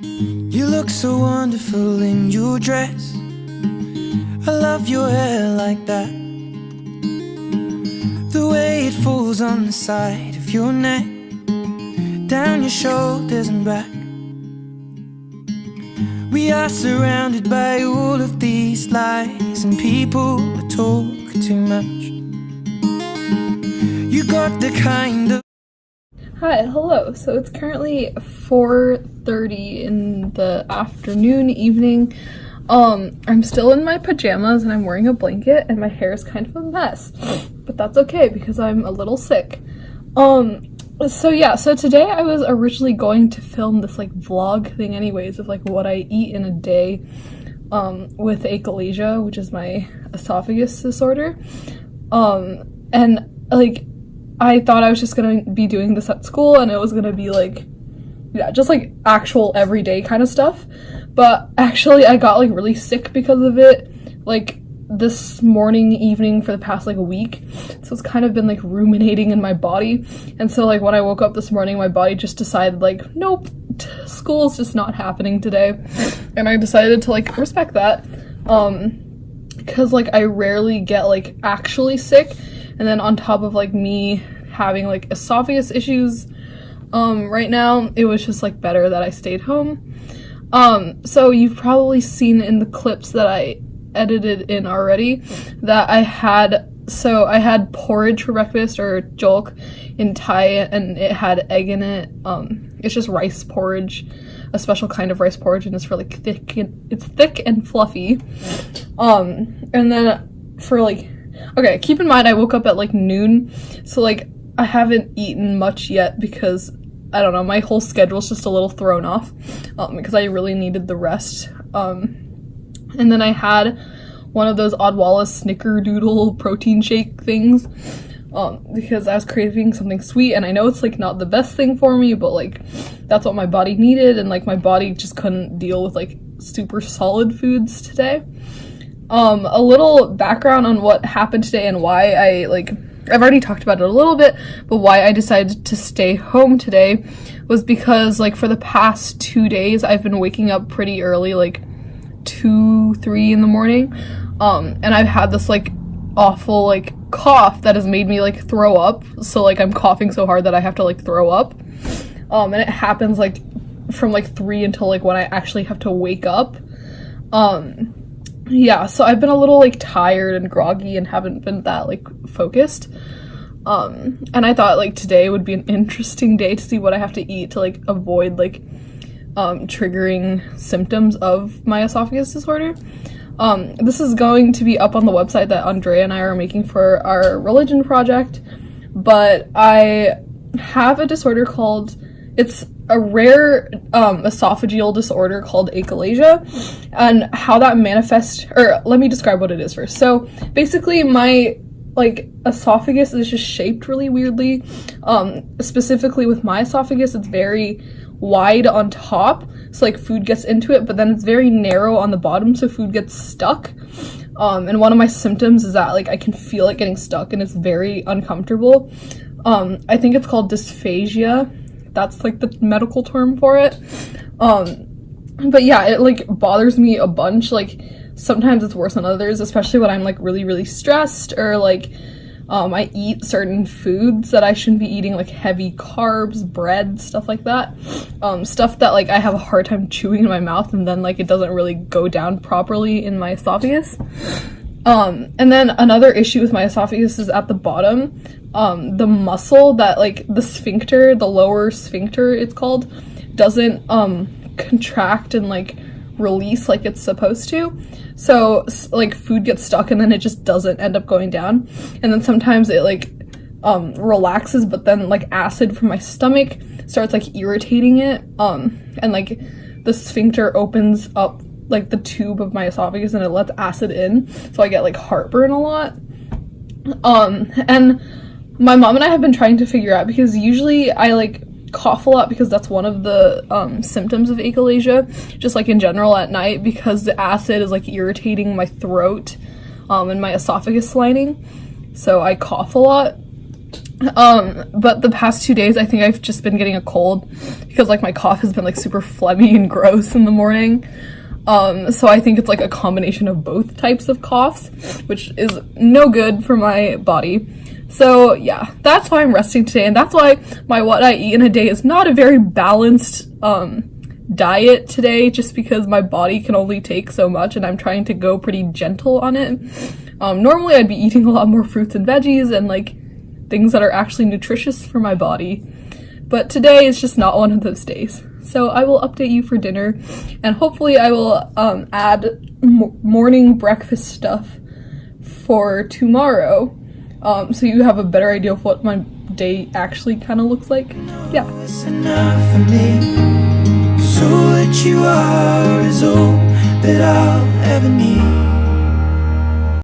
You look so wonderful in your dress. I love your hair like that. The way it falls on the side of your neck, down your shoulders and back. We are surrounded by all of these lies, and people that talk too much. You got the kind of... Hi, hello. So it's currently 4:30 in the afternoon, evening. I'm still in my pajamas and I'm wearing a blanket and my hair is kind of a mess, but that's okay because I'm a little sick. So today I was originally going to film this like vlog thing anyways of like what I eat in a day with achalasia, which is my esophagus disorder. And like I thought I was just gonna be doing this at school and it was gonna be like, yeah, just like actual everyday kind of stuff. But actually I got like really sick because of it, like this morning, evening for the past like a week. So it's kind of been like ruminating in my body. And so like when I woke up this morning, my body just decided like, nope, school's just not happening today. And I decided to like respect that. Because like I rarely get like actually sick. And then on top of like me having like esophagus issues right now, it was just like better that I stayed home. So you've probably seen in the clips that I edited in already that I had porridge for breakfast, or jolk in Thai, and it had egg in it. It's just rice porridge, a special kind of rice porridge, and it's really thick and fluffy. And then for like, okay, keep in mind I woke up at like noon, so like I haven't eaten much yet because I don't know, my whole schedule's just a little thrown off because I really needed the rest. And then I had one of those Oddwallace snickerdoodle protein shake things because I was craving something sweet, and I know it's like not the best thing for me, but like that's what my body needed, and like my body just couldn't deal with like super solid foods today. A little background on what happened today and why I've already talked about it a little bit, but why I decided to stay home today was because like for the past 2 days I've been waking up pretty early, like 2-3 in the morning, and I've had this like awful like cough that has made me like throw up. So like I'm coughing so hard that I have to like throw up, and it happens like from like 3 until like when I actually have to wake up. Yeah, so I've been a little like tired and groggy and haven't been that like focused. And I thought like today would be an interesting day to see what I have to eat to like avoid like triggering symptoms of my esophagus disorder. This is going to be up on the website that Andrea and I are making for our religion project, but I have a disorder called, it's a rare esophageal disorder called achalasia, and how that manifests, or let me describe what it is first. So basically my like esophagus is just shaped really weirdly. Specifically with my esophagus, it's very wide on top, so like food gets into it, but then it's very narrow on the bottom, so food gets stuck. And one of my symptoms is that like I can feel it getting stuck and it's very uncomfortable. I think it's called dysphagia. That's like the medical term for it. But yeah, it like bothers me a bunch. Like sometimes it's worse than others, especially when I'm like really, really stressed, or like I eat certain foods that I shouldn't be eating, like heavy carbs, bread, stuff like that. Stuff that like I have a hard time chewing in my mouth, and then like it doesn't really go down properly in my esophagus. And then another issue with my esophagus is at the bottom. The muscle that like the sphincter, the lower sphincter it's called, doesn't contract and like release like it's supposed to. So like food gets stuck and then it just doesn't end up going down. And then sometimes it like relaxes, but then like acid from my stomach starts like irritating it. And like the sphincter opens up like the tube of my esophagus and it lets acid in, so I get like heartburn a lot. And my mom and I have been trying to figure out, because usually I like cough a lot because that's one of the symptoms of achalasia, just like in general at night, because the acid is like irritating my throat and my esophagus lining, so I cough a lot. But the past 2 days, I think I've just been getting a cold because like my cough has been like super phlegmy and gross in the morning. So I think it's like a combination of both types of coughs, which is no good for my body. So yeah, that's why I'm resting today, and that's why my what I eat in a day is not a very balanced diet today, just because my body can only take so much and I'm trying to go pretty gentle on it. Normally I'd be eating a lot more fruits and veggies and like things that are actually nutritious for my body, but today is just not one of those days. So I will update you for dinner, and hopefully I will add morning breakfast stuff for tomorrow, so you have a better idea of what my day actually kind of looks like. Yeah. It's enough for me. So what you are is all that I'll ever need.